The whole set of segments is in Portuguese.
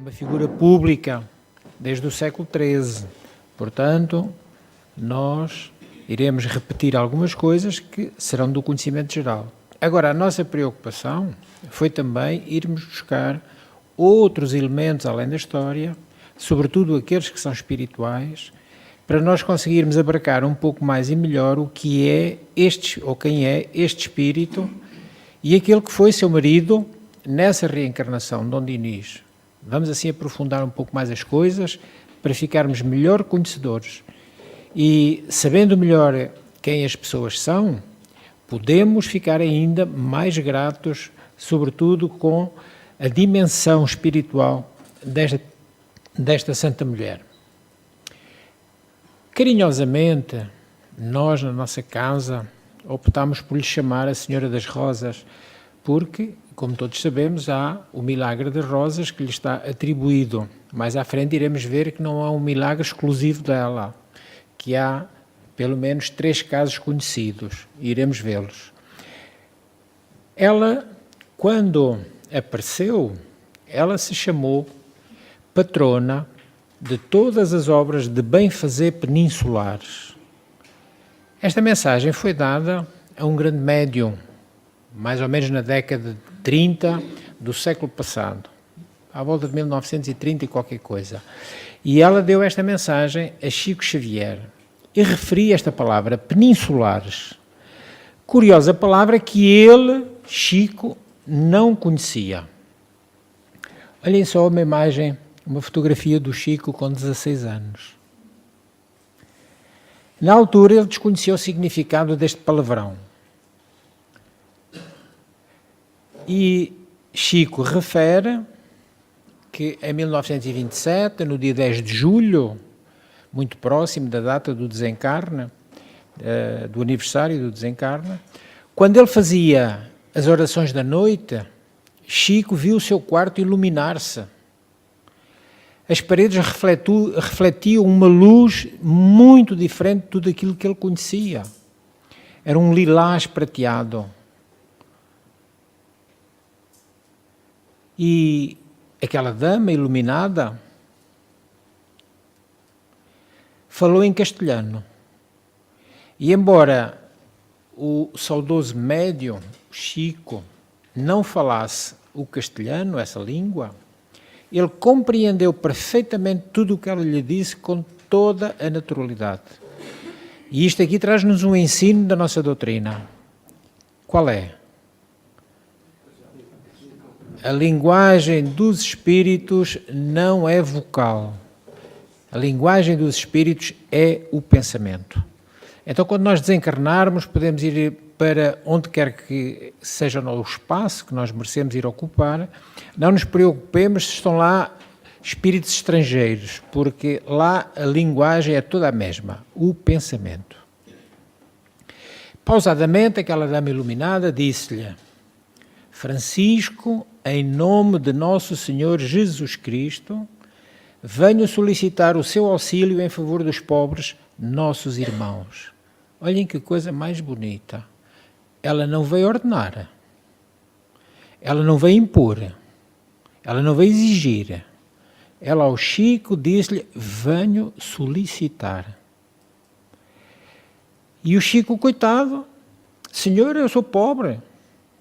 uma figura pública desde o século XIII. Portanto, nós iremos repetir algumas coisas que serão do conhecimento geral. Agora, a nossa preocupação foi também irmos buscar outros elementos além da história, sobretudo aqueles que são espirituais, para nós conseguirmos abarcar um pouco mais e melhor o que é este, ou quem é este espírito e aquele que foi seu marido nessa reencarnação, Dom Dinis. Vamos assim aprofundar um pouco mais as coisas para ficarmos melhor conhecedores. E sabendo melhor quem as pessoas são, podemos ficar ainda mais gratos, sobretudo com a dimensão espiritual desta Santa Mulher. Carinhosamente, nós na nossa casa optámos por lhe chamar a Senhora das Rosas, porque, como todos sabemos, há o milagre das rosas que lhe está atribuído. Mais à frente iremos ver que não há um milagre exclusivo dela, que há pelo menos 3 casos conhecidos, iremos vê-los. Ela, quando apareceu, ela se chamou patrona de todas as obras de bem-fazer peninsulares. Esta mensagem foi dada a um grande médium, mais ou menos na década de 30 do século passado, à volta de 1930 e qualquer coisa. E ela deu esta mensagem a Chico Xavier e referia esta palavra, peninsulares. Curiosa palavra que ele, Chico, não conhecia. Olhem só uma imagem, uma fotografia do Chico com 16 anos. Na altura ele desconhecia o significado deste palavrão. E Chico refere que em 1927, no dia 10 de julho, muito próximo da data do desencarne, do aniversário do desencarne, quando ele fazia as orações da noite, Chico viu o seu quarto iluminar-se. As paredes refletiam uma luz muito diferente de tudo aquilo que ele conhecia. Era um lilás prateado. E aquela dama iluminada falou em castelhano. E embora o saudoso médium, Chico, não falasse o castelhano, essa língua, ele compreendeu perfeitamente tudo o que ela lhe disse com toda a naturalidade. E isto aqui traz-nos um ensino da nossa doutrina. Qual é? A linguagem dos espíritos não é vocal. A linguagem dos espíritos é o pensamento. Então, quando nós desencarnarmos, podemos ir para onde quer que seja o espaço que nós merecemos ir ocupar. Não nos preocupemos se estão lá espíritos estrangeiros, porque lá a linguagem é toda a mesma, o pensamento. Pausadamente, aquela dama iluminada disse-lhe: Francisco, em nome de nosso Senhor Jesus Cristo, venho solicitar o seu auxílio em favor dos pobres, nossos irmãos. Olhem que coisa mais bonita. Ela não veio ordenar, ela não veio impor, ela não veio exigir. Ela ao Chico disse-lhe: venho solicitar. E o Chico, coitado: Senhor, eu sou pobre,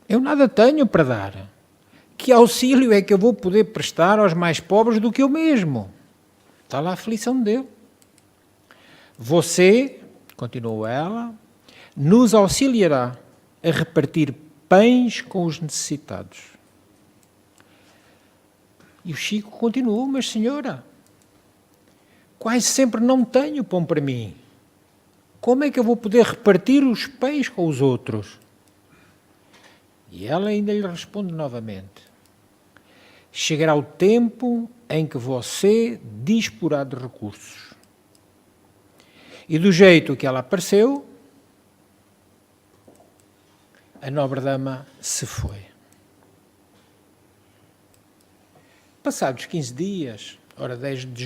eu nada tenho para dar. Que auxílio é que eu vou poder prestar aos mais pobres do que eu mesmo? Está lá a aflição dele. Você, continuou ela, nos auxiliará a repartir pães com os necessitados. E o Chico continuou: mas senhora, quase sempre não tenho pão para mim. Como é que eu vou poder repartir os pães com os outros? E ela ainda lhe responde novamente: chegará o tempo em que você disporá de recursos. E do jeito que ela apareceu, a nobre dama se foi. Passados 15 dias, ora 10 de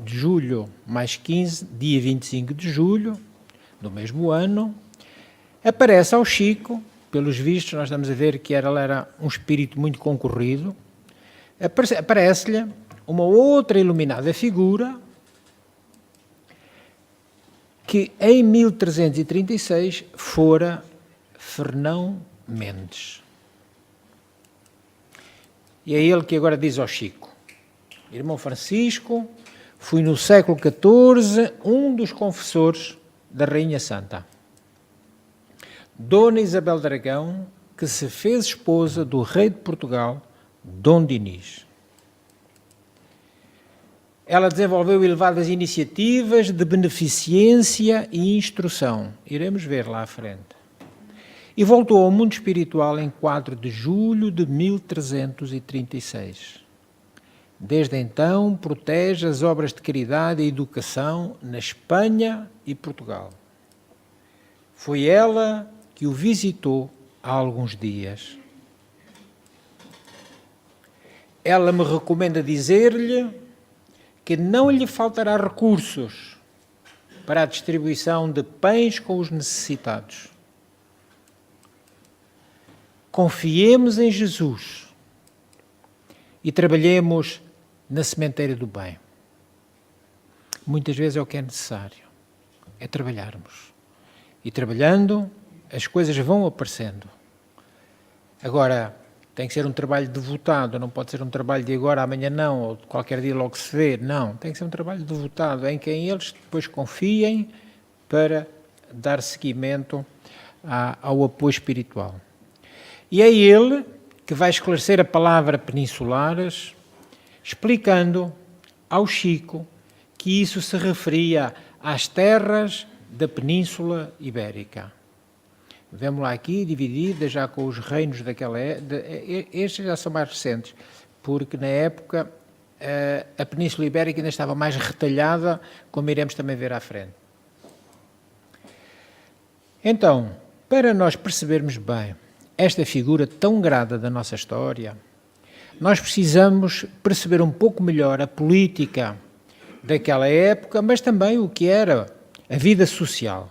julho, mais 15, dia 25 de julho, do mesmo ano, aparece ao Chico, pelos vistos nós estamos a ver que ela era um espírito muito concorrido, aparece-lhe uma outra iluminada figura que em 1336 fora Fernão Mendes. E é ele que agora diz ao Chico: irmão Francisco, fui no século XIV um dos confessores da Rainha Santa, Dona Isabel de Aragão, que se fez esposa do rei de Portugal, Dom Dinis. Ela desenvolveu elevadas iniciativas de beneficência e instrução. Iremos ver lá à frente. E voltou ao mundo espiritual em 4 de julho de 1336. Desde então, protege as obras de caridade e educação na Espanha e Portugal. Foi ela que o visitou há alguns dias. Ela me recomenda dizer-lhe que não lhe faltará recursos para a distribuição de pães com os necessitados. Confiemos em Jesus e trabalhemos na sementeira do bem. Muitas vezes é o que é necessário, é trabalharmos. E trabalhando, as coisas vão aparecendo. Agora, tem que ser um trabalho devotado, não pode ser um trabalho de agora, amanhã não, ou de qualquer dia logo se vê, não. Tem que ser um trabalho devotado, em quem eles depois confiem para dar seguimento ao apoio espiritual. E é ele que vai esclarecer a palavra peninsulares, explicando ao Chico que isso se referia às terras da Península Ibérica. Vemos lá aqui, dividida já com os reinos daquela época. Estes já são mais recentes, porque na época a Península Ibérica ainda estava mais retalhada, como iremos também ver à frente. Então, para nós percebermos bem esta figura tão grata da nossa história, nós precisamos perceber um pouco melhor a política daquela época, mas também o que era a vida social.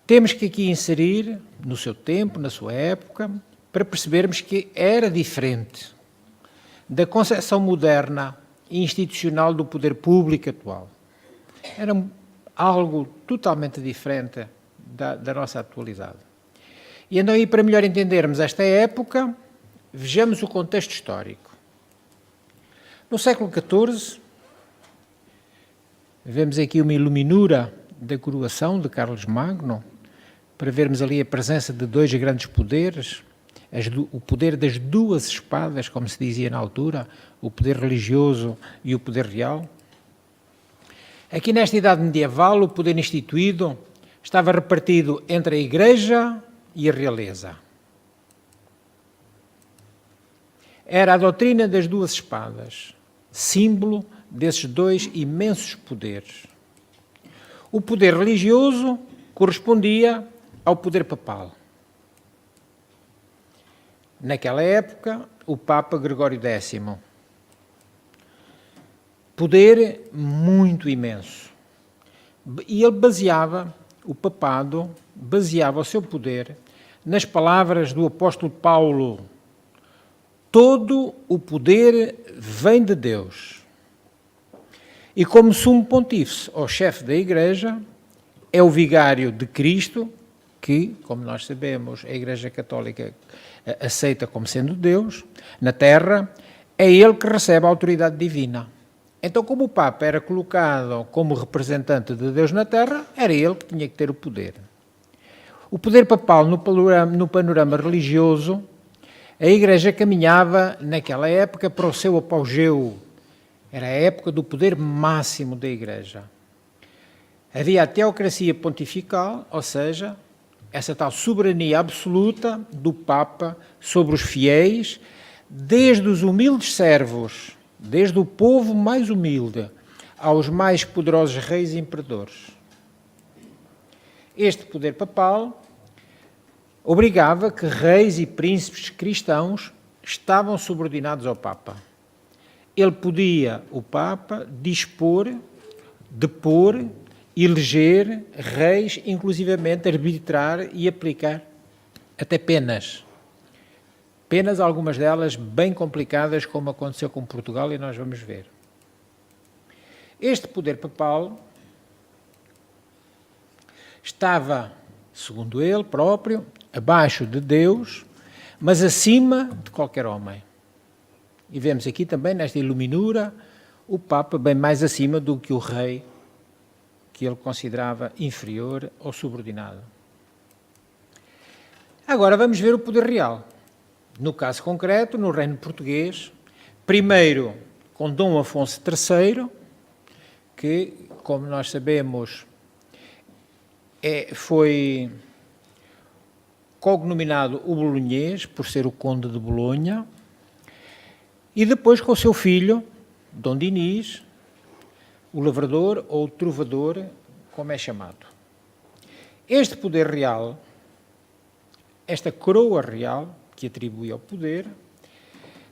Temos que aqui inserir, no seu tempo, na sua época, para percebermos que era diferente da concepção moderna e institucional do poder público atual. Era algo totalmente diferente da nossa atualidade. E então, aí, para melhor entendermos esta época, vejamos o contexto histórico. No século XIV, vemos aqui uma iluminura da coroação de Carlos Magno, para vermos ali a presença de dois grandes poderes, o poder das duas espadas, como se dizia na altura, o poder religioso e o poder real. Aqui nesta idade medieval, o poder instituído estava repartido entre a Igreja e a realeza. Era a doutrina das duas espadas, símbolo desses dois imensos poderes. O poder religioso correspondia ao poder papal. Naquela época, o Papa Gregório X. Poder muito imenso. E ele o papado baseava o seu poder nas palavras do apóstolo Paulo: todo o poder vem de Deus. E como sumo pontífice, ou chefe da Igreja, é o vigário de Cristo, que, como nós sabemos, a Igreja Católica aceita como sendo Deus, na Terra, é ele que recebe a autoridade divina. Então, como o Papa era colocado como representante de Deus na Terra, era ele que tinha que ter o poder. O poder papal no panorama religioso, a Igreja caminhava, naquela época, para o seu apogeu. Era a época do poder máximo da Igreja. Havia a teocracia pontifical, ou seja, essa tal soberania absoluta do Papa sobre os fiéis, desde os humildes servos, desde o povo mais humilde, aos mais poderosos reis e imperadores. Este poder papal obrigava que reis e príncipes cristãos estavam subordinados ao Papa. Ele podia, o Papa, dispor, depor, eleger reis, inclusivamente arbitrar e aplicar até penas. Apenas algumas delas bem complicadas, como aconteceu com Portugal, e nós vamos ver. Este poder papal estava, segundo ele próprio, abaixo de Deus, mas acima de qualquer homem. E vemos aqui também, nesta iluminura, o Papa bem mais acima do que o rei, que ele considerava inferior ou subordinado. Agora vamos ver o poder real. No caso concreto, no reino português, primeiro com Dom Afonso III, que, como nós sabemos, foi cognominado o Bolonhês, por ser o conde de Bolonha, e depois com o seu filho, Dom Dinis, o lavrador ou o trovador, como é chamado. Este poder real, esta coroa real, que atribui ao poder,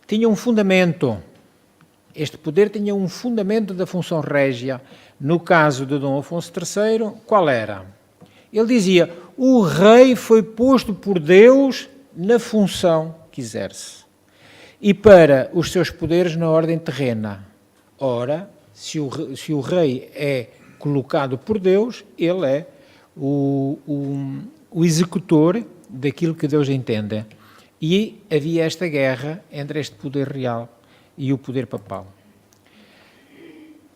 tinha um fundamento. Este poder tinha um fundamento da função régia. No caso de Dom Afonso III, qual era? Ele dizia, o rei foi posto por Deus na função que exerce e para os seus poderes na ordem terrena. Ora, se o rei é colocado por Deus, ele é o executor daquilo que Deus entende. E havia esta guerra entre este poder real e o poder papal.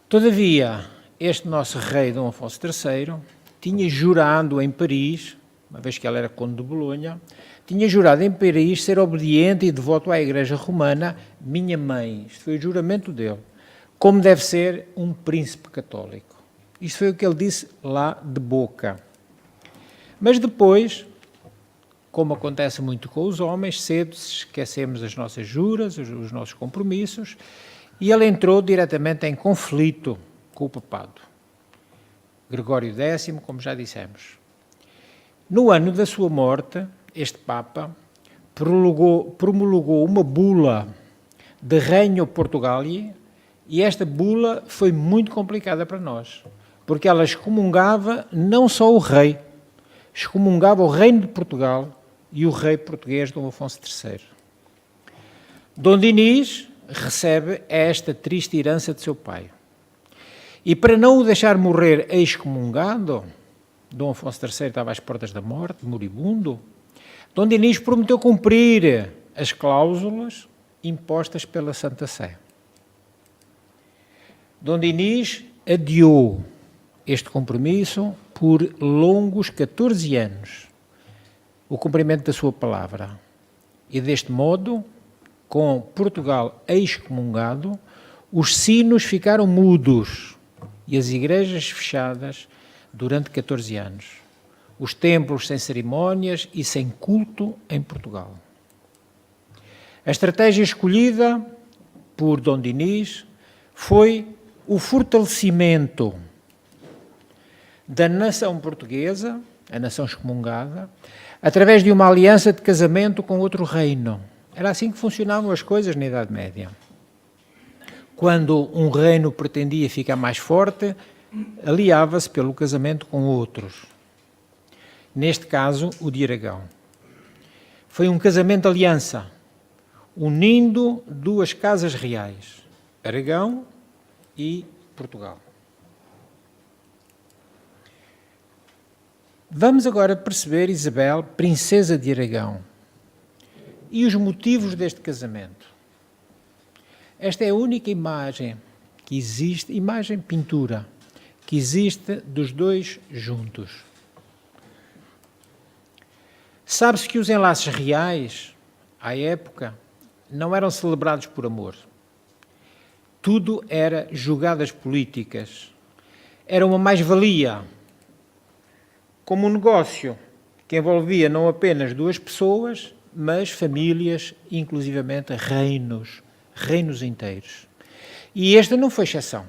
Todavia, este nosso rei Dom Afonso III tinha jurado em Paris, uma vez que ele era conde de Bolonha, tinha jurado em Paris ser obediente e devoto à Igreja Romana, minha mãe. Isto foi o juramento dele, como deve ser um príncipe católico. Isto foi o que ele disse lá de boca. Mas depois, como acontece muito com os homens, cedo esquecemos as nossas juras, os nossos compromissos, e ele entrou diretamente em conflito com o papado. Gregório X, como já dissemos. No ano da sua morte, este Papa promulgou uma bula de Reino Portugali, e esta bula foi muito complicada para nós, porque ela excomungava não só o rei, excomungava o Reino de Portugal e o rei português Dom Afonso III. Dom Dinis recebe esta triste herança de seu pai. E para não o deixar morrer excomungado, Dom Afonso III estava às portas da morte, moribundo, Dom Dinis prometeu cumprir as cláusulas impostas pela Santa Sé. Dom Dinis adiou este compromisso por longos 14 anos, o cumprimento da sua palavra. E deste modo, com Portugal excomungado, os sinos ficaram mudos e as igrejas fechadas durante 14 anos. Os templos sem cerimónias e sem culto em Portugal. A estratégia escolhida por Dom Dinis foi o fortalecimento da nação portuguesa, a nação excomungada, através de uma aliança de casamento com outro reino. Era assim que funcionavam as coisas na Idade Média. Quando um reino pretendia ficar mais forte, aliava-se pelo casamento com outros. Neste caso, o de Aragão. Foi um casamento-aliança, unindo duas casas reais, Aragão e Portugal. Vamos agora perceber Isabel, princesa de Aragão, e os motivos deste casamento. Esta é a única imagem que existe, pintura, que existe dos dois juntos. Sabe-se que os enlaces reais, à época, não eram celebrados por amor. Tudo era jogadas políticas. Era uma mais-valia, como um negócio que envolvia não apenas duas pessoas, mas famílias, inclusivamente reinos inteiros. E esta não foi exceção.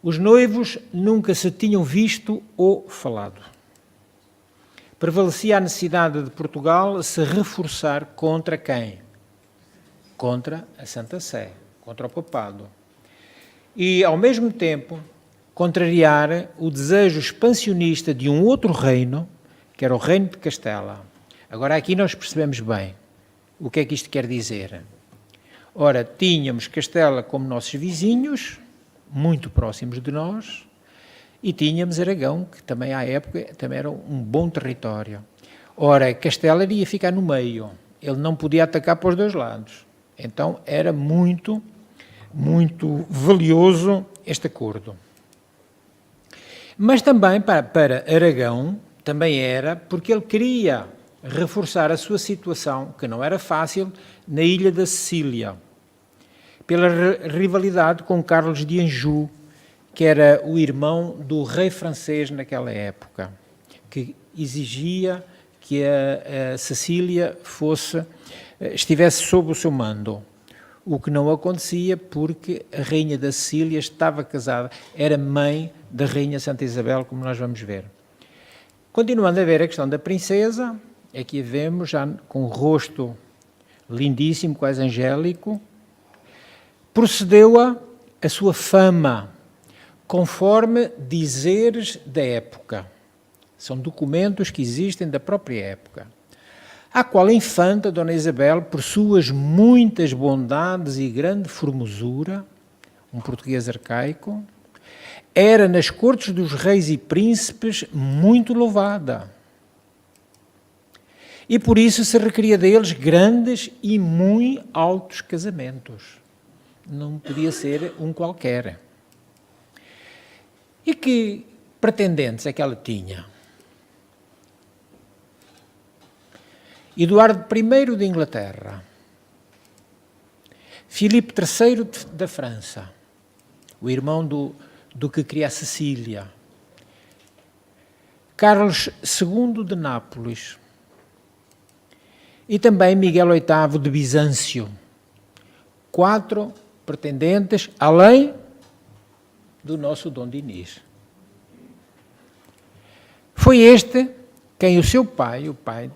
Os noivos nunca se tinham visto ou falado. Prevalecia a necessidade de Portugal se reforçar contra quem? Contra a Santa Sé, contra o papado. E, ao mesmo tempo, contrariar o desejo expansionista de um outro reino, que era o reino de Castela, Agora, aqui nós percebemos bem o que é que isto quer dizer. Ora, tínhamos Castela como nossos vizinhos, muito próximos de nós, e tínhamos Aragão, que também à época também era um bom território. Ora, Castela iria ficar no meio, ele não podia atacar para os dois lados. Então era muito valioso este acordo. Mas também para Aragão, também era porque ele queria reforçar a sua situação, que não era fácil, na ilha da Sicília, pela rivalidade com Carlos de Anjou, que era o irmão do rei francês naquela época, que exigia que a Sicília estivesse sob o seu mando, o que não acontecia porque a rainha da Sicília estava casada, era mãe da rainha Santa Isabel, como nós vamos ver. Continuando a ver a questão da princesa, aqui a vemos já com o rosto lindíssimo, quase angélico, procedeu a sua fama, conforme dizeres da época. São documentos que existem da própria época. A qual a infanta, Dona Isabel, por suas muitas bondades e grande formosura, um português arcaico, era nas cortes dos reis e príncipes muito louvada. E por isso se requeria deles grandes e muito altos casamentos. Não podia ser um qualquer. E que pretendentes é que ela tinha? Eduardo I de Inglaterra, Filipe III da França, o irmão do que cria a Sicília, Carlos II de Nápoles e também Miguel VIII de Bizâncio. 4 pretendentes, além do nosso Dom Dinis. Foi este quem o seu pai, o pai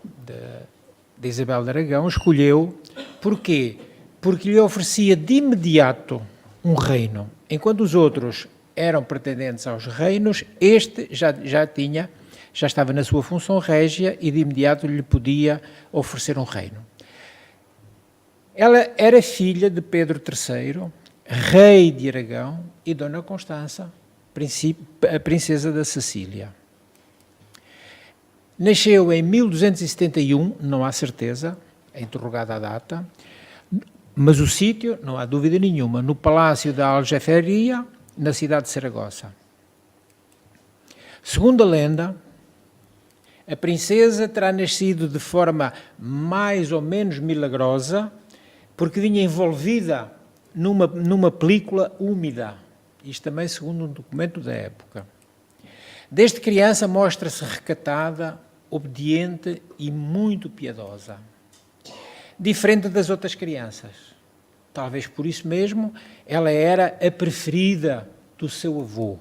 de Isabel de Aragão, escolheu. Porquê? Porque lhe oferecia de imediato um reino. Enquanto os outros eram pretendentes aos reinos, este já estava na sua função régia e de imediato lhe podia oferecer um reino. Ela era filha de Pedro III, rei de Aragão, e Dona Constança, a princesa da Sicília. Nasceu em 1271, não há certeza, é interrogada a data, mas o sítio, não há dúvida nenhuma, no Palácio da Aljaferia, na cidade de Saragossa. Segundo a lenda, a princesa terá nascido de forma mais ou menos milagrosa, porque vinha envolvida numa película úmida. Isto também segundo um documento da época. Desde criança mostra-se recatada, obediente e muito piedosa. Diferente das outras crianças. Talvez por isso mesmo ela era a preferida do seu avô.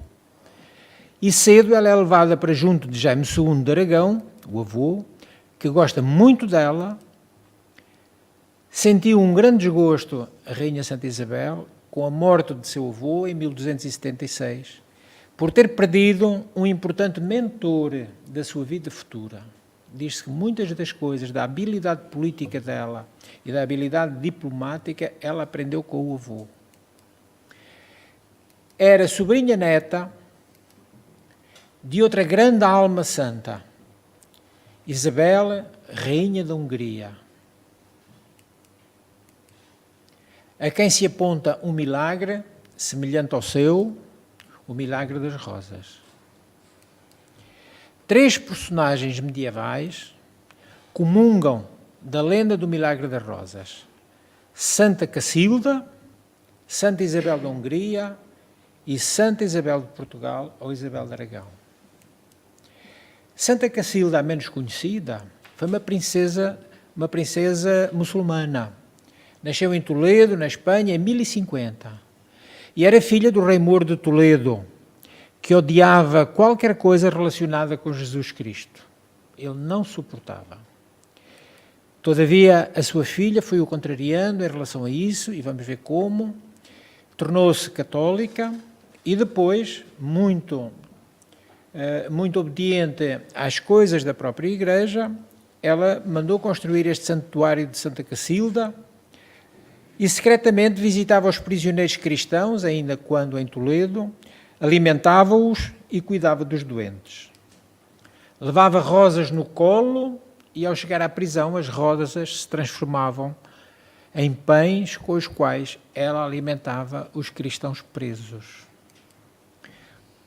E cedo ela é levada para junto de Jaime II de Aragão, o avô, que gosta muito dela. Sentiu um grande desgosto a rainha Santa Isabel com a morte de seu avô em 1276, por ter perdido um importante mentor da sua vida futura. Diz-se que muitas das coisas, da habilidade política dela e da habilidade diplomática, ela aprendeu com o avô. Era sobrinha neta de outra grande alma santa, Isabel, rainha da Hungria, a quem se aponta um milagre semelhante ao seu, o milagre das rosas. 3 personagens medievais comungam da lenda do milagre das rosas: Santa Cacilda, Santa Isabel da Hungria e Santa Isabel de Portugal ou Isabel de Aragão. Santa Cacilda, a menos conhecida, foi uma princesa muçulmana. Nasceu em Toledo, na Espanha, em 1050. E era filha do rei Moro de Toledo, que odiava qualquer coisa relacionada com Jesus Cristo. Ele não suportava. Todavia, a sua filha foi o contrariando em relação a isso, e vamos ver como. Tornou-se católica e depois, muito obediente às coisas da própria Igreja, ela mandou construir este santuário de Santa Cacilda e secretamente visitava os prisioneiros cristãos, ainda quando em Toledo, alimentava-os e cuidava dos doentes. Levava rosas no colo e, ao chegar à prisão, as rosas se transformavam em pães com os quais ela alimentava os cristãos presos.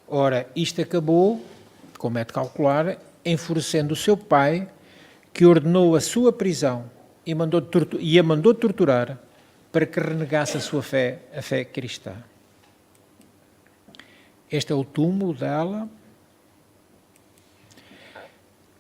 Ora, isto acabou, como é de calcular, enfurecendo o seu pai, que ordenou a sua prisão e a mandou torturar para que renegasse a sua fé, a fé cristã. Este é o túmulo dela.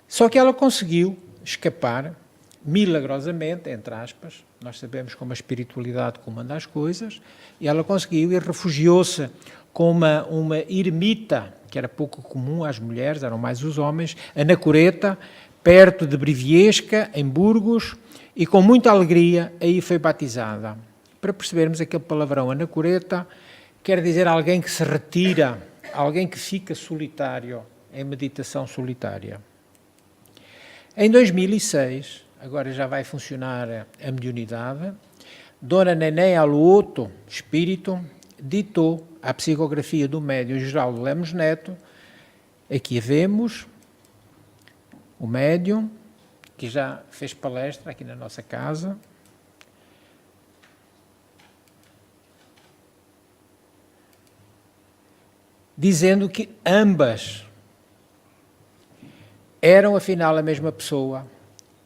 Só que ela conseguiu escapar, milagrosamente, entre aspas, nós sabemos como a espiritualidade comanda as coisas, e ela conseguiu e refugiou-se com uma ermita, que era pouco comum às mulheres, eram mais os homens, Anacoreta, perto de Briviesca, em Burgos, e com muita alegria aí foi batizada. Para percebermos, aquele palavrão Anacoreta quer dizer alguém que se retira, alguém que fica solitário, em meditação solitária. Em 2006, agora já vai funcionar a mediunidade, Dona Nené Aluoto, espírito, ditou a psicografia do médium Geraldo Lemos Neto. Aqui a vemos, o médium, que já fez palestra aqui na nossa casa. Dizendo que ambas eram, afinal, a mesma pessoa,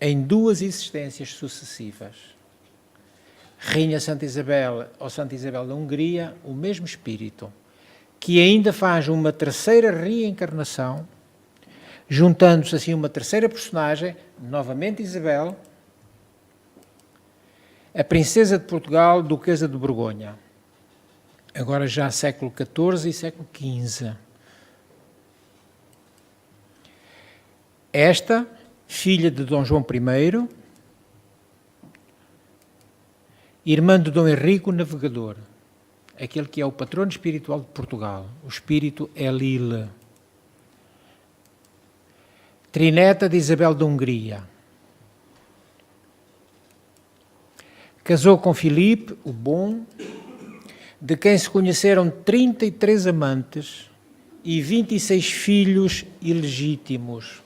em duas existências sucessivas. Rainha Santa Isabel ou Santa Isabel da Hungria, o mesmo espírito, que ainda faz uma terceira reencarnação, juntando-se assim uma terceira personagem, novamente Isabel, a princesa de Portugal, duquesa de Borgonha, agora já século XIV e século XV. Esta, filha de Dom João I, irmã de Dom Henrique o Navegador, aquele que é o patrono espiritual de Portugal, o espírito Elile. Trineta de Isabel da Hungria. Casou com Filipe, o Bom, de quem se conheceram 33 amantes e 26 filhos ilegítimos.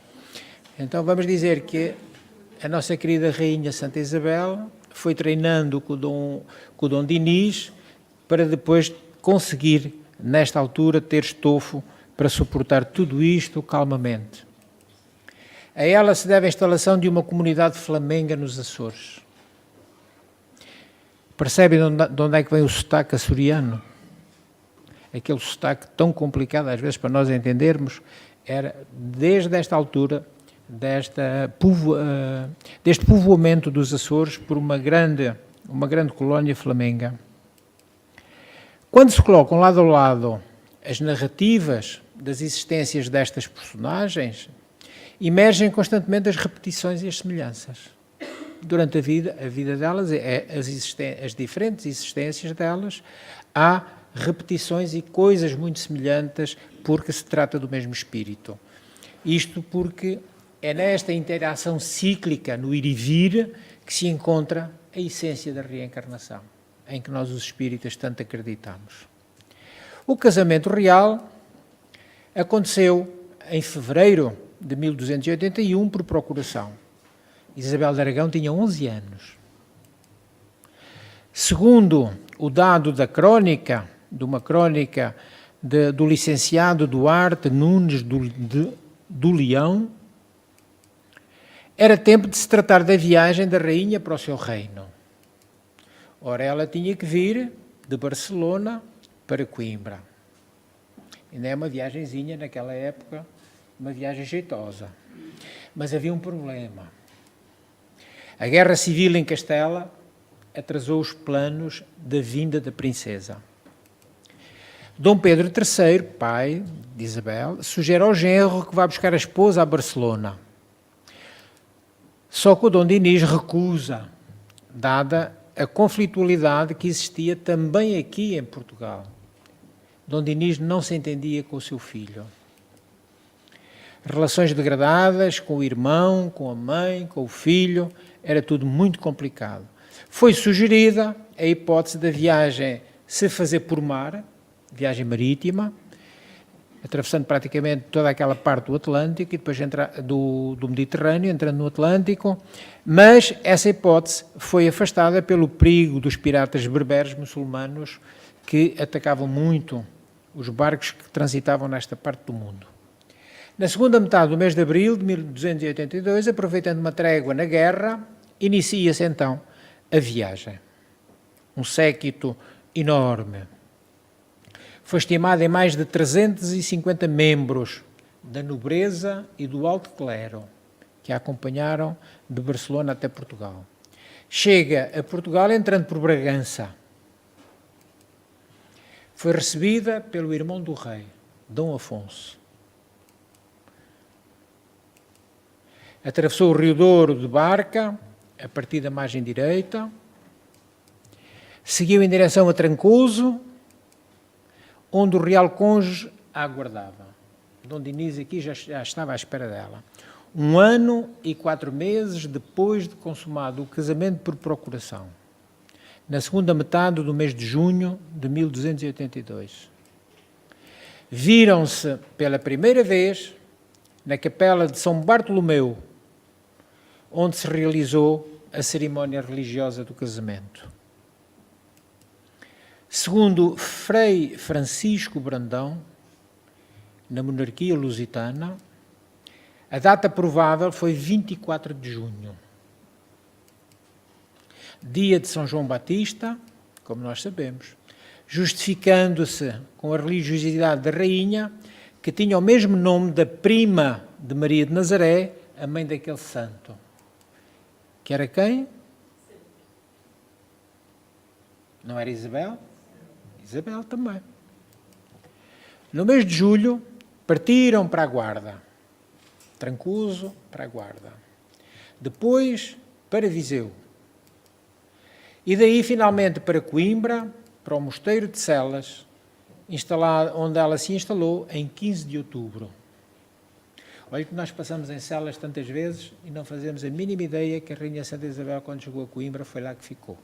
Então vamos dizer que a nossa querida Rainha Santa Isabel foi treinando com o Dom Dinis para depois conseguir, nesta altura, ter estofo para suportar tudo isto calmamente. A ela se deve a instalação de uma comunidade flamenga nos Açores. Percebem de onde é que vem o sotaque açoriano? Aquele sotaque tão complicado, às vezes, para nós entendermos, era desde esta altura, deste povoamento dos Açores por uma grande colónia flamenga. Quando se colocam lado a lado as narrativas das existências destas personagens, emergem constantemente as repetições e as semelhanças. Durante a vida delas, as diferentes existências delas, há repetições e coisas muito semelhantes porque se trata do mesmo espírito. Isto porque é nesta interação cíclica, no ir e vir, que se encontra a essência da reencarnação, em que nós, os espíritas, tanto acreditamos. O casamento real aconteceu em fevereiro de 1281 por procuração. Isabel de Aragão tinha 11 anos. Segundo o dado da crónica, de uma crónica do licenciado Duarte Nunes do Leão, era tempo de se tratar da viagem da rainha para o seu reino. Ora, ela tinha que vir de Barcelona para Coimbra. Ainda é uma viagenzinha naquela época, uma viagem jeitosa. Mas havia um problema. A guerra civil em Castela atrasou os planos da vinda da princesa. Dom Pedro III, pai de Isabel, sugere ao genro que vá buscar a esposa a Barcelona. Só que o Dom Dinis recusa, dada a conflitualidade que existia também aqui em Portugal. Dom Dinis não se entendia com o seu filho. relações degradadas com o irmão, com a mãe, com o filho, era tudo muito complicado. Foi sugerida a hipótese da viagem se fazer por mar, viagem marítima, atravessando praticamente toda aquela parte do Atlântico e depois do Mediterrâneo, entrando no Atlântico, mas essa hipótese foi afastada pelo perigo dos piratas berberes muçulmanos que atacavam muito os barcos que transitavam nesta parte do mundo. Na segunda metade do mês de abril de 1282, aproveitando uma trégua na guerra, inicia-se então a viagem. Um séquito enorme. Foi estimado em mais de 350 membros da nobreza e do alto clero que a acompanharam de Barcelona até Portugal. Chega a Portugal entrando por Bragança. Foi recebida pelo irmão do rei, Dom Afonso. Atravessou o Rio Douro de barca, a partir da margem direita, seguiu em direção a Trancoso, onde o Real Cônjuge a aguardava. Dom Dinis aqui já estava à espera dela. 1 ano e 4 meses depois de consumado o casamento por procuração, na segunda metade do mês de junho de 1282. Viram-se pela primeira vez na capela de São Bartolomeu, onde se realizou a cerimónia religiosa do casamento. Segundo Frei Francisco Brandão, na monarquia lusitana, a data provável foi 24 de junho, dia de São João Batista, como nós sabemos, justificando-se com a religiosidade da rainha, que tinha o mesmo nome da prima de Maria de Nazaré, a mãe daquele santo. Que era quem? Não era Isabel? Isabel também. No mês de julho, partiram para a Guarda. Trancoso para a Guarda. Depois, para Viseu. E daí, finalmente, para Coimbra, para o Mosteiro de Celas, onde ela se instalou em 15 de outubro. Olha que nós passamos em Celas tantas vezes e não fazemos a mínima ideia que a Rainha Santa Isabel, quando chegou a Coimbra, foi lá que ficou.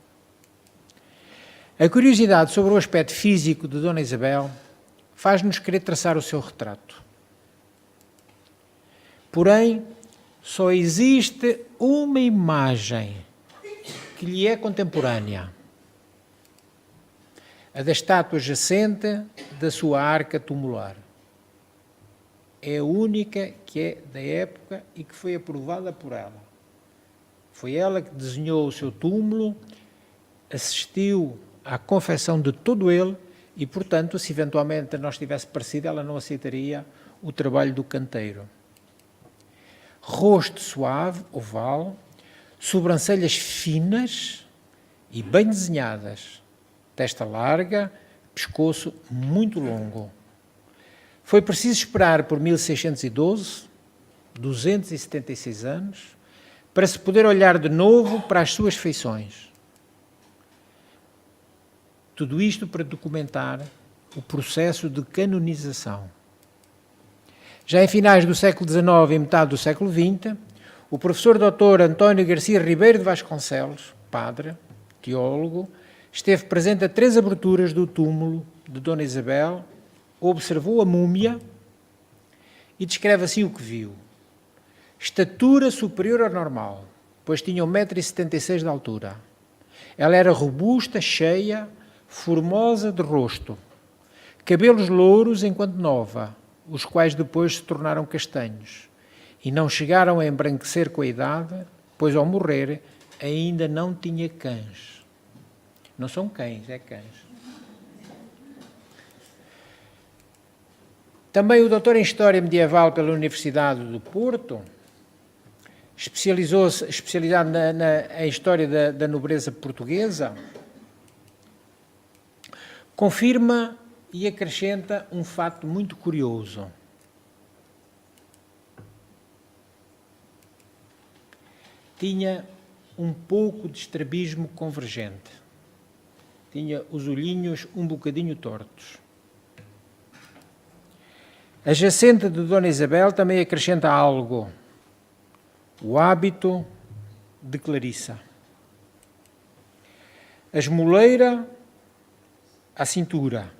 A curiosidade sobre o aspecto físico de Dona Isabel faz-nos querer traçar o seu retrato. Porém, só existe uma imagem que lhe é contemporânea. A da estátua jacente da sua arca tumular. É a única que é da época e que foi aprovada por ela. Foi ela que desenhou o seu túmulo, assistiu à confecção de todo ele e, portanto, se eventualmente nós tivesse parecido, ela não aceitaria o trabalho do canteiro. Rosto suave, oval, sobrancelhas finas e bem desenhadas, testa larga, pescoço muito longo. Foi preciso esperar por 1612, 276 anos, para se poder olhar de novo para as suas feições. Tudo isto para documentar o processo de canonização. Já em finais do século XIX e metade do século XX, o professor Dr. António Garcia Ribeiro de Vasconcelos, padre, teólogo, esteve presente a 3 aberturas do túmulo de Dona Isabel, observou a múmia e descreve assim o que viu. Estatura superior ao normal, pois tinha 1,76 m de altura. Ela era robusta, cheia, formosa de rosto, cabelos louros enquanto nova, os quais depois se tornaram castanhos, e não chegaram a embranquecer com a idade, pois ao morrer ainda não tinha cães. Não são cães, é cães. Também o doutor em História Medieval pela Universidade do Porto, especializado na História da nobreza portuguesa, confirma e acrescenta um fato muito curioso. Tinha um pouco de estrabismo convergente. Tinha os olhinhos um bocadinho tortos. A Jacenta de Dona Isabel também acrescenta algo: o hábito de Clarissa. A esmoleira à cintura,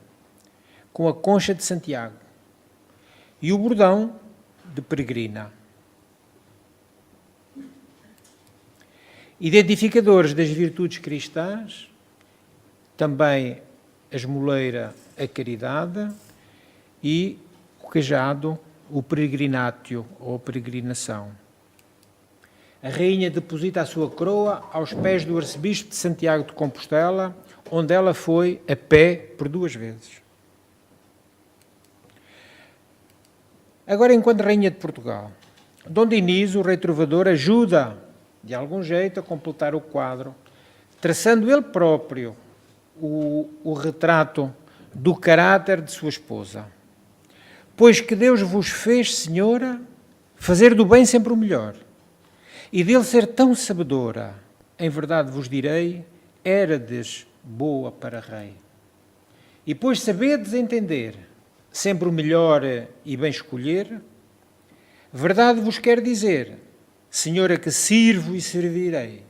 com a concha de Santiago, e o bordão de Peregrina. Identificadores das virtudes cristãs, também a esmoleira, a caridade, e o cajado, o peregrinatio, ou a peregrinação. A rainha deposita a sua coroa aos pés do arcebispo de Santiago de Compostela, onde ela foi a pé por 2 vezes. Agora, enquanto rainha de Portugal, Dom Dinis, o rei trovador, ajuda, de algum jeito, a completar o quadro, traçando ele próprio o retrato do caráter de sua esposa. Pois que Deus vos fez, senhora, fazer do bem sempre o melhor, e dele ser tão sabedora, em verdade vos direi, érades boa para rei. E pois sabedes entender sempre o melhor e bem escolher, verdade vos quero dizer, senhora, que sirvo e servirei,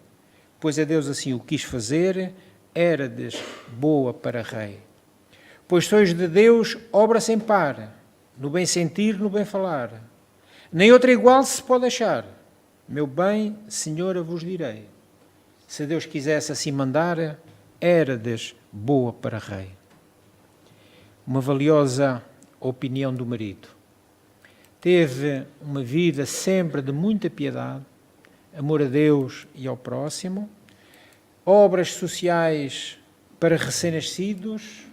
pois a Deus assim o quis fazer, érades boa para rei. Pois sois de Deus obra sem par, no bem sentir, no bem falar, nem outra igual se pode achar. Meu bem, senhora, vos direi, se Deus quisesse assim mandar, érades boa para rei. Uma valiosa opinião do marido. Teve uma vida sempre de muita piedade, amor a Deus e ao próximo, obras sociais para recém-nascidos,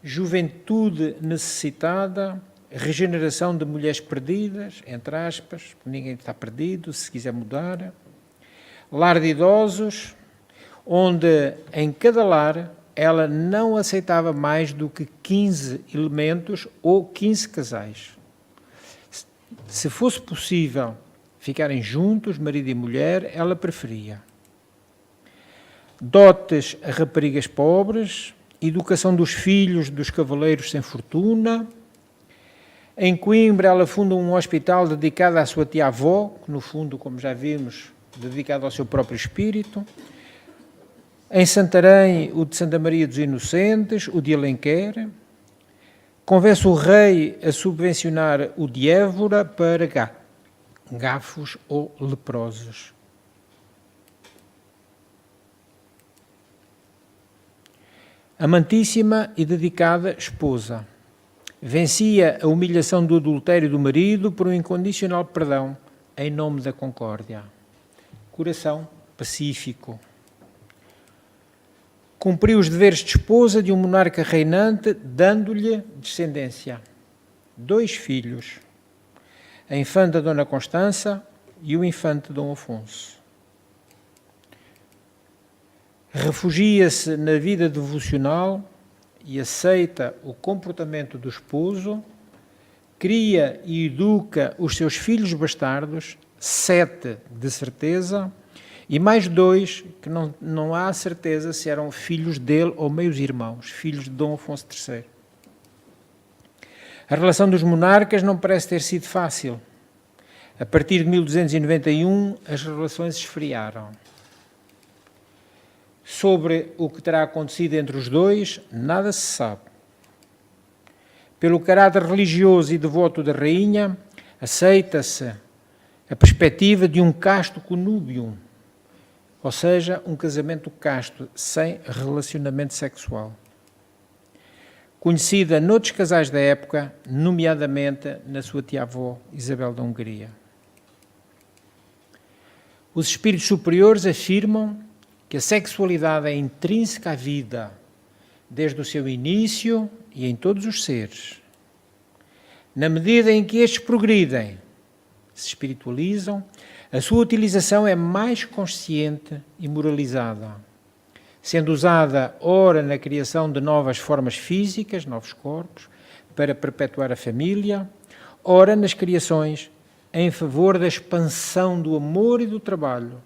juventude necessitada, regeneração de mulheres perdidas, entre aspas, ninguém está perdido, se quiser mudar, lar de idosos, onde em cada lar ela não aceitava mais do que 15 elementos ou 15 casais. Se fosse possível ficarem juntos, marido e mulher, ela preferia. Dotes a raparigas pobres, educação dos filhos dos cavaleiros sem fortuna. Em Coimbra ela funda um hospital dedicado à sua tia-avó, que no fundo, como já vimos, dedicado ao seu próprio espírito. Em Santarém, o de Santa Maria dos Inocentes, o de Alenquer. Convence o rei a subvencionar o de Évora para gafos ou leprosos. Amantíssima e dedicada esposa. Vencia a humilhação do adultério do marido por um incondicional perdão em nome da concórdia. Coração pacífico. Cumpriu os deveres de esposa de um monarca reinante, dando-lhe descendência. 2 filhos, a infanta Dona Constança e o infante Dom Afonso. Refugia-se na vida devocional e aceita o comportamento do esposo, cria e educa os seus filhos bastardos, 7 de certeza, e mais 2 que não há certeza se eram filhos dele ou meios irmãos, filhos de Dom Afonso III. A relação dos monarcas não parece ter sido fácil. A partir de 1291, as relações esfriaram. Sobre o que terá acontecido entre os dois, nada se sabe. Pelo caráter religioso e devoto da rainha, aceita-se a perspectiva de um casto conúbio, ou seja, um casamento casto, sem relacionamento sexual. Conhecida noutros casais da época, nomeadamente na sua tia-avó, Isabel da Hungria. Os espíritos superiores afirmam que a sexualidade é intrínseca à vida, desde o seu início e em todos os seres. Na medida em que estes progridem, se espiritualizam, a sua utilização é mais consciente e moralizada, sendo usada ora na criação de novas formas físicas, novos corpos, para perpetuar a família, ora nas criações em favor da expansão do amor e do trabalho,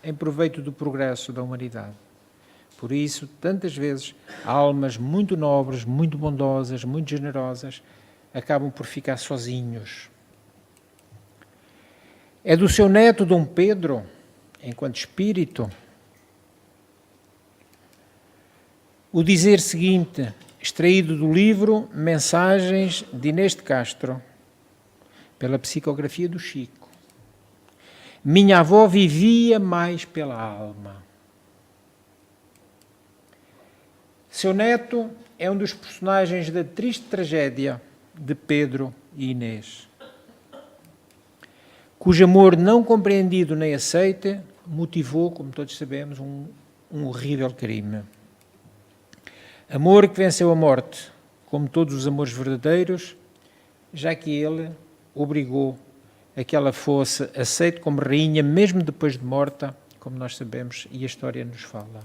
em proveito do progresso da humanidade. Por isso, tantas vezes, almas muito nobres, muito bondosas, muito generosas, acabam por ficar sozinhos. É do seu neto Dom Pedro, enquanto espírito, o dizer seguinte, extraído do livro Mensagens de Inês de Castro, pela psicografia do Chico. Minha avó vivia mais pela alma. Seu neto é um dos personagens da triste tragédia de Pedro e Inês, cujo amor não compreendido nem aceite motivou, como todos sabemos, um horrível crime. Amor que venceu a morte, como todos os amores verdadeiros, já que ele obrigou a que ela fosse aceita como rainha, mesmo depois de morta, como nós sabemos e a história nos fala.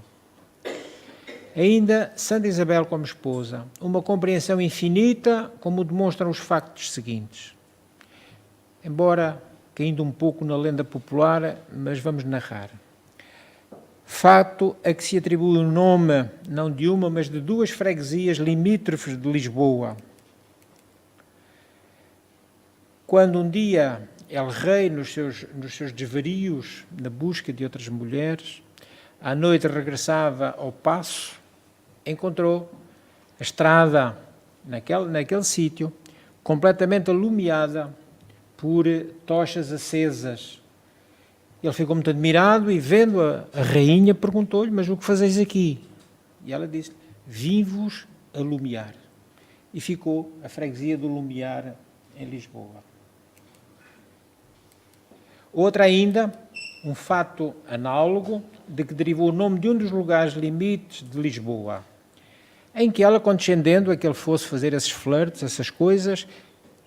Ainda Santa Isabel como esposa, uma compreensão infinita, como demonstram os factos seguintes. Embora caindo um pouco na lenda popular, mas vamos narrar. Fato a que se atribui o nome, não de uma, mas de duas freguesias limítrofes de Lisboa. Quando um dia El Rei, nos seus desvarios, na busca de outras mulheres, à noite regressava ao paço, encontrou a estrada, naquele sítio, completamente alumiada por tochas acesas. Ele ficou muito admirado e, vendo a rainha, perguntou-lhe, mas o que fazeis aqui? E ela disse, vim-vos alumiar. E ficou a freguesia do Lumiar em Lisboa. Outra ainda, um fato análogo, de que derivou o nome de um dos lugares limites de Lisboa, em que ela, condescendendo a que ele fosse fazer esses flirts, essas coisas,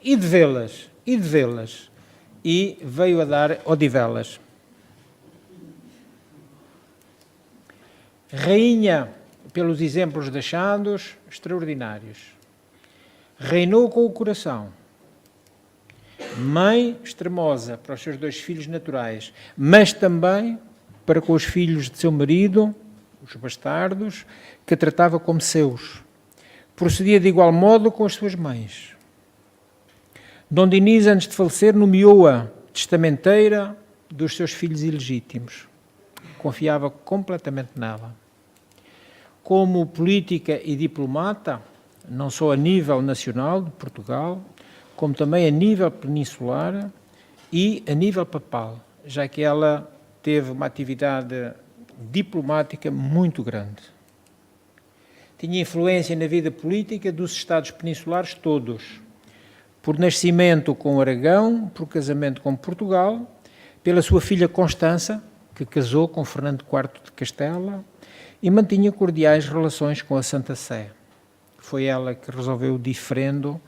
e de vê-las, e veio a dar Odivelas. Rainha, pelos exemplos deixados, extraordinários. Reinou com o coração. Mãe extremosa para os seus dois filhos naturais, mas também para com os filhos de seu marido, os bastardos, que tratava como seus. Procedia de igual modo com as suas mães. Dom Dinis, antes de falecer, nomeou-a testamenteira dos seus filhos ilegítimos. Confiava completamente nela. Como política e diplomata, não só a nível nacional de Portugal, como também a nível peninsular e a nível papal, já que ela teve uma atividade diplomática muito grande. Tinha influência na vida política dos Estados peninsulares todos, por nascimento com Aragão, por casamento com Portugal, pela sua filha Constança, que casou com Fernando IV de Castela e mantinha cordiais relações com a Santa Sé. Foi ela que resolveu o diferendo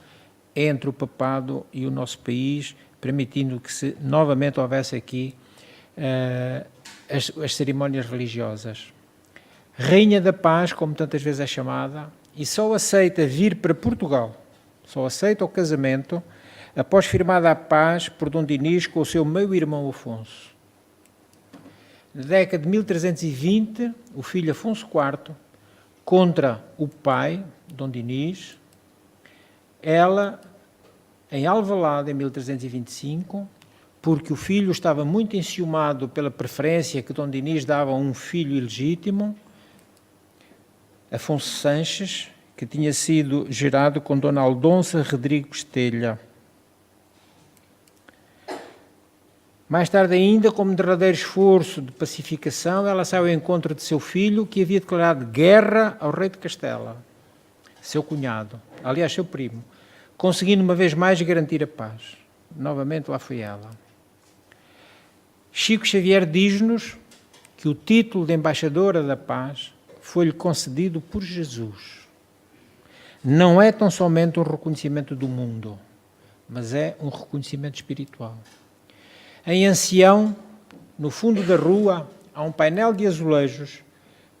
entre o papado e o nosso país, permitindo que novamente houvesse aqui as cerimónias religiosas. Rainha da Paz, como tantas vezes é chamada, e só aceita vir para Portugal, só aceita o casamento, após firmada a paz por Dom Dinis com o seu meio-irmão Afonso. Na década de 1320, o filho Afonso IV, contra o pai, Dom Dinis, ela, em Alvalade, em 1325, porque o filho estava muito enciumado pela preferência que Dom Dinis dava a um filho ilegítimo, Afonso Sanches, que tinha sido gerado com Dona Aldonça Rodrigo Estelha. Mais tarde ainda, como derradeiro esforço de pacificação, ela saiu ao encontro de seu filho, que havia declarado guerra ao rei de Castela, seu cunhado, aliás, seu primo, conseguindo uma vez mais garantir a paz. Novamente lá foi ela. Chico Xavier diz-nos que o título de embaixadora da paz foi-lhe concedido por Jesus. Não é tão somente um reconhecimento do mundo, mas é um reconhecimento espiritual. Em Ancião, no fundo da rua, há um painel de azulejos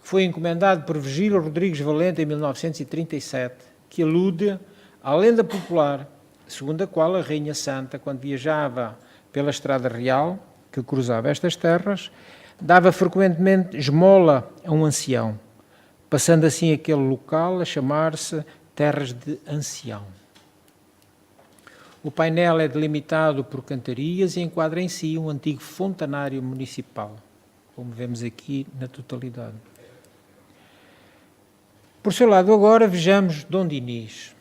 que foi encomendado por Virgílio Rodrigues Valente em 1937, que alude à lenda popular, segundo a qual a Rainha Santa, quando viajava pela Estrada Real, que cruzava estas terras, dava frequentemente esmola a um ancião, passando assim aquele local a chamar-se Terras de Ancião. O painel é delimitado por cantarias e enquadra em si um antigo fontanário municipal, como vemos aqui na totalidade. Por seu lado, agora vejamos Dom Dinis.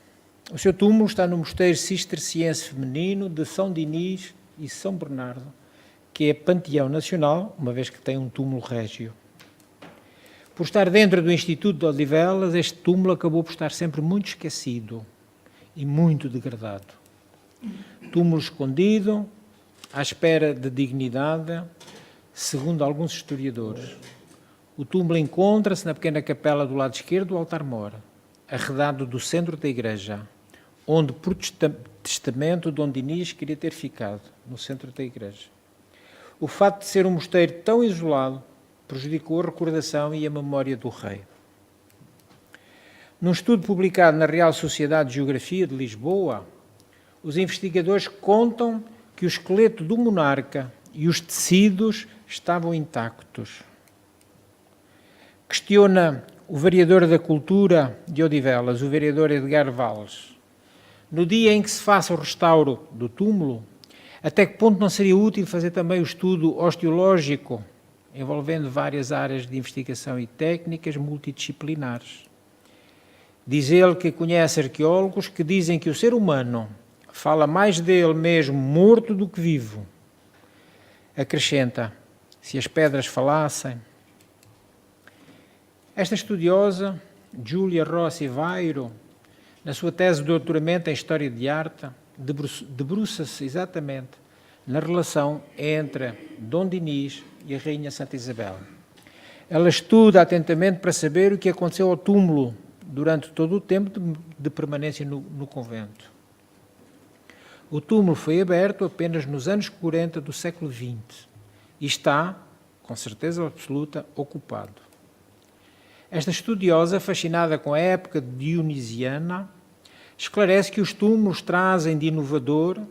O seu túmulo está no Mosteiro Cisterciense Feminino de São Dinis e São Bernardo, que é panteão nacional, uma vez que tem um túmulo régio. Por estar dentro do Instituto de Odivelas, este túmulo acabou por estar sempre muito esquecido e muito degradado. Túmulo escondido, à espera de dignidade, segundo alguns historiadores. O túmulo encontra-se na pequena capela do lado esquerdo do altar-mor, arredado do centro da igreja, onde, por testamento, Dom Dinis queria ter ficado, no centro da igreja. O fato de ser um mosteiro tão isolado prejudicou a recordação e a memória do rei. Num estudo publicado na Real Sociedade de Geografia de Lisboa, os investigadores contam que o esqueleto do monarca e os tecidos estavam intactos. Questiona o vereador da Cultura de Odivelas, o vereador Edgar Valles. No dia em que se faça o restauro do túmulo, até que ponto não seria útil fazer também o estudo osteológico, envolvendo várias áreas de investigação e técnicas multidisciplinares? Diz ele que conhece arqueólogos que dizem que o ser humano fala mais dele mesmo morto do que vivo. Acrescenta, se as pedras falassem. Esta estudiosa, Júlia Rossi Vairo, na sua tese de doutoramento em História de Arte, debruça-se exatamente na relação entre Dom Dinis e a Rainha Santa Isabel. Ela estuda atentamente para saber o que aconteceu ao túmulo durante todo o tempo de permanência no convento. O túmulo foi aberto apenas nos anos 40 do século XX e está, com certeza absoluta, ocupado. Esta estudiosa, fascinada com a época dionisiana, esclarece que os túmulos trazem de inovador.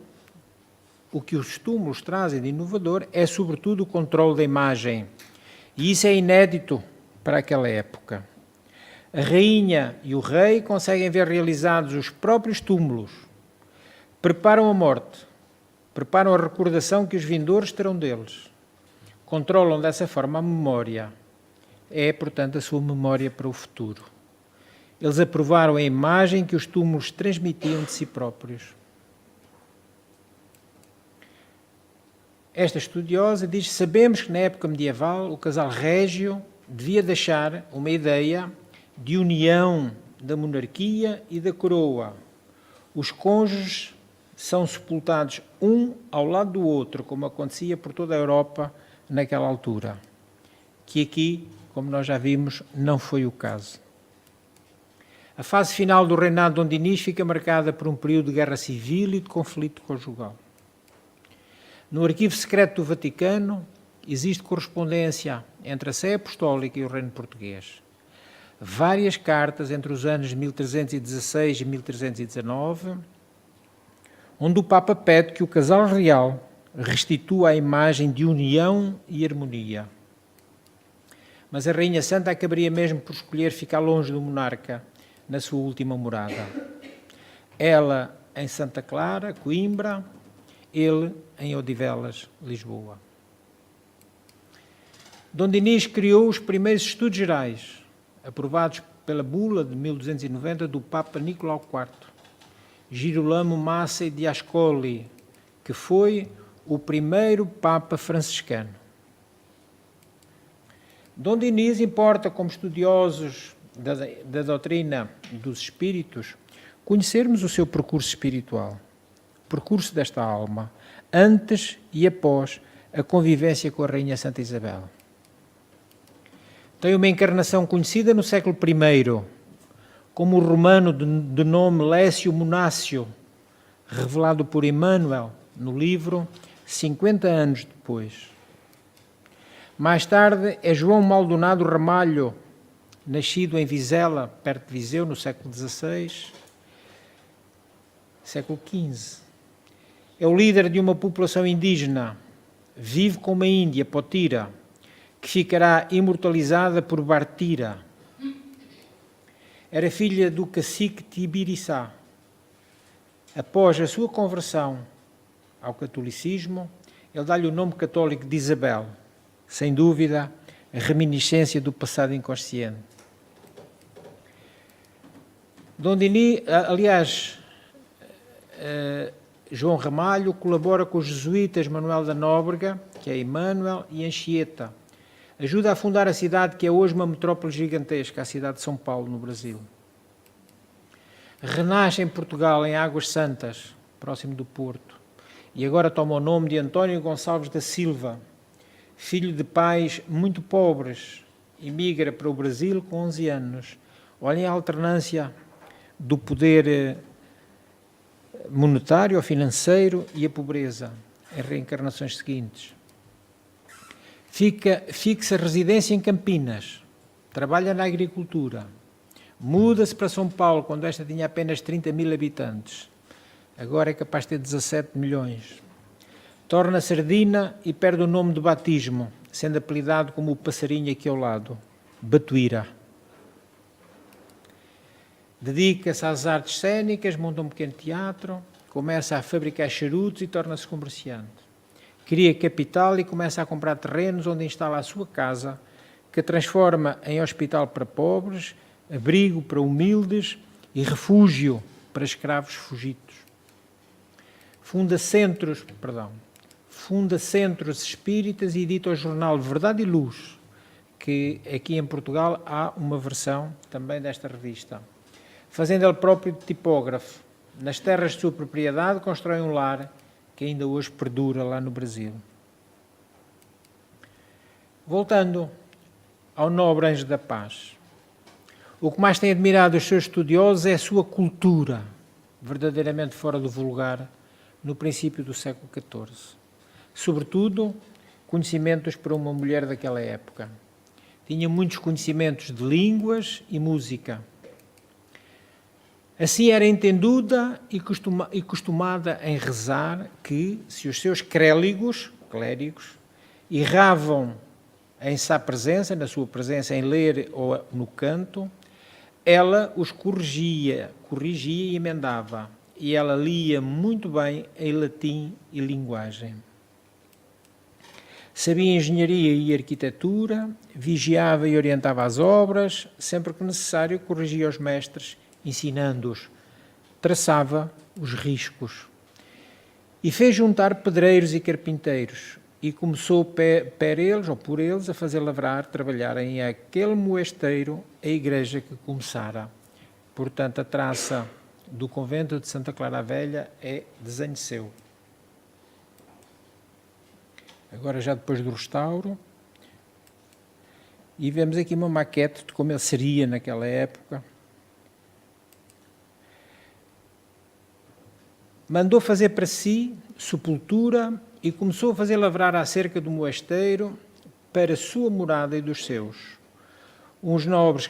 O que os túmulos trazem de inovador é, sobretudo, o controle da imagem. E isso é inédito para aquela época. A rainha e o rei conseguem ver realizados os próprios túmulos, preparam a morte, preparam a recordação que os vindouros terão deles, controlam dessa forma a memória. É, portanto, a sua memória para o futuro. Eles aprovaram a imagem que os túmulos transmitiam de si próprios. Esta estudiosa diz: sabemos que na época medieval o casal régio devia deixar uma ideia de união da monarquia e da coroa. Os cônjuges são sepultados um ao lado do outro, como acontecia por toda a Europa naquela altura. Que aqui, como nós já vimos, não foi o caso. A fase final do reinado de Dom Dinis fica marcada por um período de guerra civil e de conflito conjugal. No arquivo secreto do Vaticano existe correspondência entre a Sé Apostólica e o Reino Português. Várias cartas entre os anos de 1316 e 1319, onde o Papa pede que o casal real restitua a imagem de união e harmonia. Mas a Rainha Santa acabaria mesmo por escolher ficar longe do monarca na sua última morada. Ela em Santa Clara, Coimbra, ele em Odivelas, Lisboa. Dom Dinis criou os primeiros estudos gerais, aprovados pela bula de 1290 do Papa Nicolau IV, Girolamo Massey de Ascoli, que foi o primeiro Papa franciscano. Dom Dinis importa, como estudiosos da doutrina dos espíritos, conhecermos o seu percurso espiritual, o percurso desta alma, antes e após a convivência com a Rainha Santa Isabel. Tem uma encarnação conhecida no século I, como o romano de nome Lécio Monácio, revelado por Emmanuel no livro 50 anos depois. Mais tarde é João Maldonado Ramalho, nascido em Vizela, perto de Viseu, no século XVI, século XV. É o líder de uma população indígena, vive como a Índia, Potira, que ficará imortalizada por Bartira. Era filha do cacique Tibiriçá. Após a sua conversão ao catolicismo, ele dá-lhe o nome católico de Isabel, sem dúvida, a reminiscência do passado inconsciente. Dom Denis, aliás, João Ramalho colabora com os jesuítas Manuel da Nóbrega, que é Emmanuel, e Anchieta. Ajuda a fundar a cidade que é hoje uma metrópole gigantesca, a cidade de São Paulo, no Brasil. Renasce em Portugal, em Águas Santas, próximo do Porto, e agora toma o nome de António Gonçalves da Silva, filho de pais muito pobres, emigra para o Brasil com 11 anos. Olhem a alternância do poder monetário ou financeiro e a pobreza em reencarnações seguintes. Fixa residência em Campinas, trabalha na agricultura, muda-se para São Paulo quando esta tinha apenas 30 mil habitantes, agora é capaz de ter 17 milhões. Torna sardina e perde o nome de batismo, sendo apelidado como o passarinho aqui ao lado, Batuíra. Dedica-se às artes cênicas, monta um pequeno teatro, começa a fabricar charutos e torna-se comerciante. Cria capital e começa a comprar terrenos onde instala a sua casa, que transforma em hospital para pobres, abrigo para humildes e refúgio para escravos fugidos. Funda centros espíritas e edita o jornal Verdade e Luz, que aqui em Portugal há uma versão também desta revista. Fazendo ele próprio tipógrafo, nas terras de sua propriedade constrói um lar que ainda hoje perdura lá no Brasil. Voltando ao nobre Anjo da Paz, o que mais tem admirado os seus estudiosos é a sua cultura, verdadeiramente fora do vulgar, no princípio do século XIV. Sobretudo, conhecimentos para uma mulher daquela época. Tinha muitos conhecimentos de línguas e música. Assim era entendida e costumada em rezar que, se os seus clérigos, erravam em sua presença, na sua presença em ler ou no canto, ela os corrigia e emendava. E ela lia muito bem em latim e linguagem. Sabia engenharia e arquitetura, vigiava e orientava as obras, sempre que necessário corrigia os mestres, ensinando-os, traçava os riscos. E fez juntar pedreiros e carpinteiros, e começou por eles a fazer lavrar, trabalharem aquele moesteiro, a igreja que começara. Portanto, a traça do convento de Santa Clara a Velha é desenho seu. Agora já depois do restauro, e vemos aqui uma maquete de como ele seria naquela época. Mandou fazer para si sepultura e começou a fazer lavrar a cerca do mosteiro para a sua morada e dos seus. Umas nobres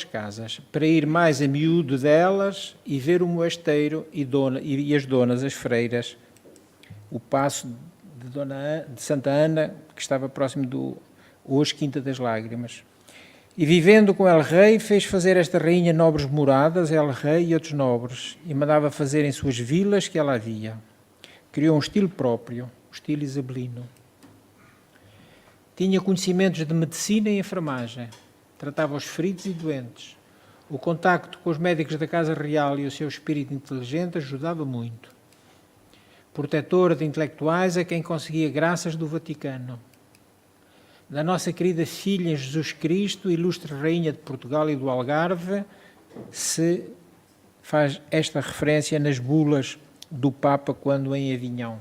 casas, para ir mais a miúdo delas e ver o mosteiro e as donas, as freiras, o paço de Santa Ana, que estava próximo do hoje Quinta das Lágrimas. E vivendo com El Rei, fez fazer esta rainha nobres moradas, El Rei e outros nobres, e mandava fazer em suas vilas que ela havia. Criou um estilo próprio, o estilo isabelino. Tinha conhecimentos de medicina e enfermagem, tratava os feridos e doentes. O contacto com os médicos da Casa Real e o seu espírito inteligente ajudava muito. Protetora de intelectuais a quem conseguia graças do Vaticano. Da nossa querida filha em Jesus Cristo, ilustre rainha de Portugal e do Algarve, se faz esta referência nas bulas do Papa quando em Avinhão.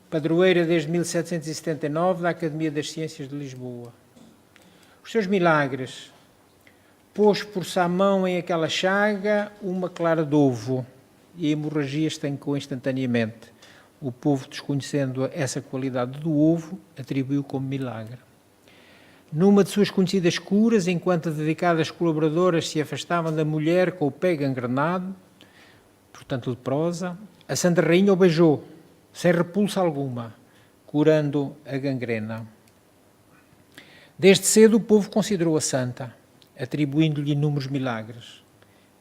Padroeira desde 1779 da Academia das Ciências de Lisboa. Os seus milagres: pôs por sua mão em aquela chaga uma clara de ovo e a hemorragia estancou instantaneamente. O povo, desconhecendo essa qualidade do ovo, atribuiu como milagre. Numa de suas conhecidas curas, enquanto dedicadas colaboradoras se afastavam da mulher com o pé gangrenado, portanto leprosa, a Santa Rainha o beijou, sem repulsa alguma, curando a gangrena. Desde cedo o povo considerou-a santa, atribuindo-lhe inúmeros milagres.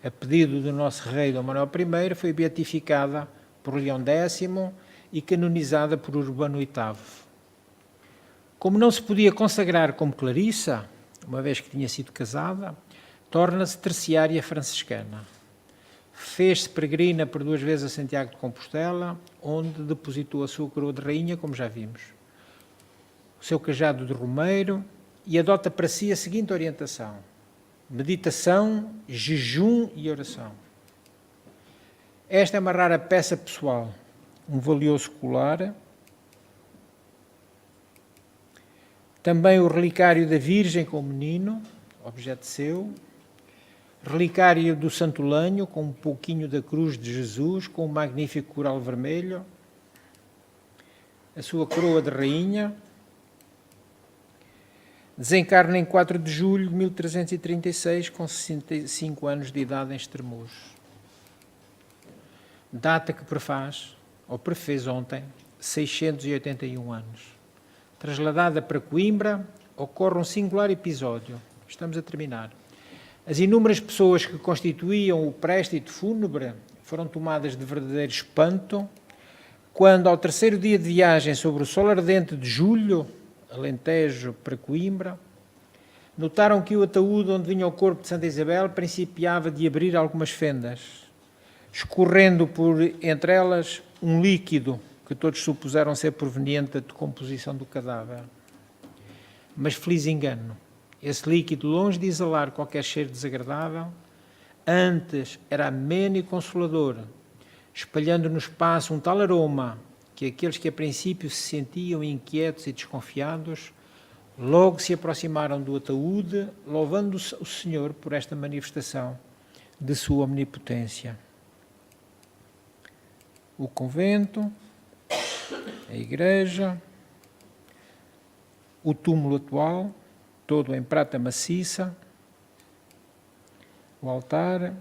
a pedido do nosso rei Dom Manuel I, foi beatificada por Leão X e canonizada por Urbano VIII. Como não se podia consagrar como clarissa, uma vez que tinha sido casada, torna-se terciária franciscana. Fez-se peregrina por 2 vezes a Santiago de Compostela, onde depositou a sua coroa de rainha, como já vimos, o seu cajado de romeiro, e adota para si a seguinte orientação: meditação, jejum e oração. Esta é uma rara peça pessoal, um valioso colar. Também o relicário da Virgem com o menino, objeto seu. Relicário do Santolânio, com um pouquinho da cruz de Jesus, com um magnífico coral vermelho. A sua coroa de rainha. Desencarna em 4 de julho de 1336, com 65 anos de idade em Estremoz. Data que prefaz, ou prefez ontem, 681 anos. Trasladada para Coimbra, ocorre um singular episódio. Estamos a terminar. As inúmeras pessoas que constituíam o préstito fúnebre foram tomadas de verdadeiro espanto quando, ao 3º dia de viagem sobre o sol ardente de julho, Alentejo para Coimbra, notaram que o ataúde onde vinha o corpo de Santa Isabel principiava de abrir algumas fendas, escorrendo por entre elas um líquido que todos supuseram ser proveniente da decomposição do cadáver. Mas feliz engano. Esse líquido, longe de exalar qualquer cheiro desagradável, antes era ameno e consolador, espalhando no espaço um tal aroma que aqueles que a princípio se sentiam inquietos e desconfiados, logo se aproximaram do ataúde, louvando o Senhor por esta manifestação de sua omnipotência. O convento, a igreja, o túmulo atual, todo em prata maciça, o altar,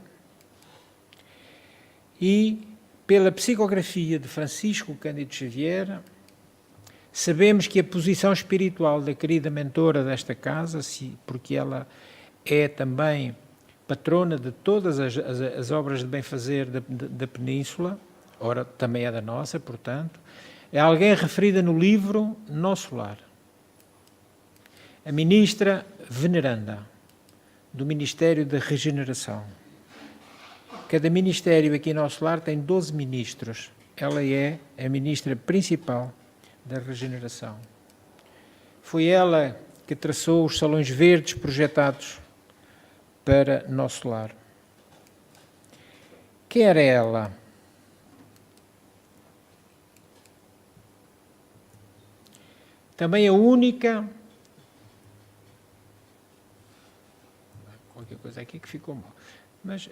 e, pela psicografia de Francisco Cândido Xavier, sabemos que a posição espiritual da querida mentora desta casa, porque ela é também patrona de todas as obras de bem-fazer da Península, ora, também é da nossa, portanto, é alguém referida no livro Nosso Lar. A ministra veneranda do Ministério da Regeneração. Cada ministério aqui em Nosso Lar tem 12 ministros. Ela é a ministra principal da regeneração. Foi ela que traçou os salões verdes projetados para Nosso Lar. Quem era ela? Também a única... Qualquer coisa aqui que ficou mal. Mas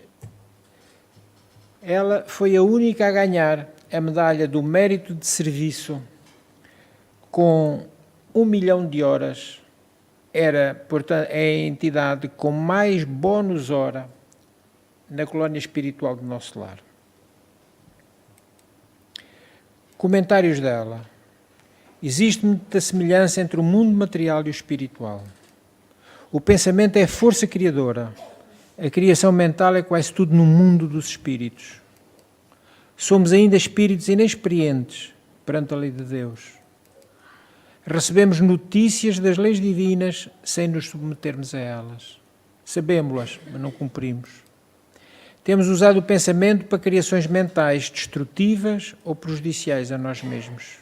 ela foi a única a ganhar a medalha do mérito de serviço com 1 milhão de horas. Era, portanto, é a entidade com mais bónus hora na colónia espiritual do Nosso Lar. Comentários dela. Existe muita semelhança entre o mundo material e o espiritual. O pensamento é a força criadora. A criação mental é quase tudo no mundo dos espíritos. Somos ainda espíritos inexperientes perante a lei de Deus. Recebemos notícias das leis divinas sem nos submetermos a elas. Sabemos-las, mas não cumprimos. Temos usado o pensamento para criações mentais destrutivas ou prejudiciais a nós mesmos.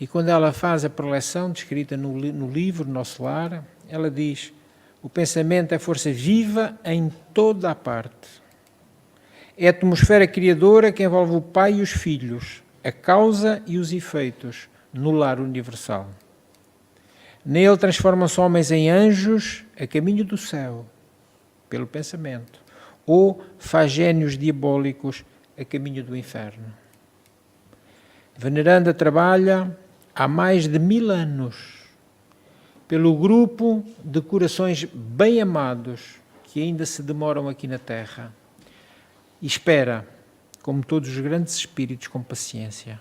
E quando ela faz a preleção descrita no livro Nosso Lar, ela diz: o pensamento é força viva em toda a parte. É a atmosfera criadora que envolve o pai e os filhos, a causa e os efeitos, no lar universal. Nele transformam-se homens em anjos a caminho do céu, pelo pensamento, ou faz génios diabólicos a caminho do inferno. Veneranda trabalha há mais de 1000 anos pelo grupo de corações bem amados que ainda se demoram aqui na Terra e espera, como todos os grandes espíritos, com paciência,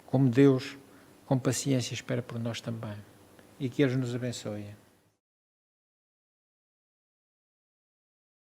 como Deus com paciência espera por nós também, e que Ele nos abençoe.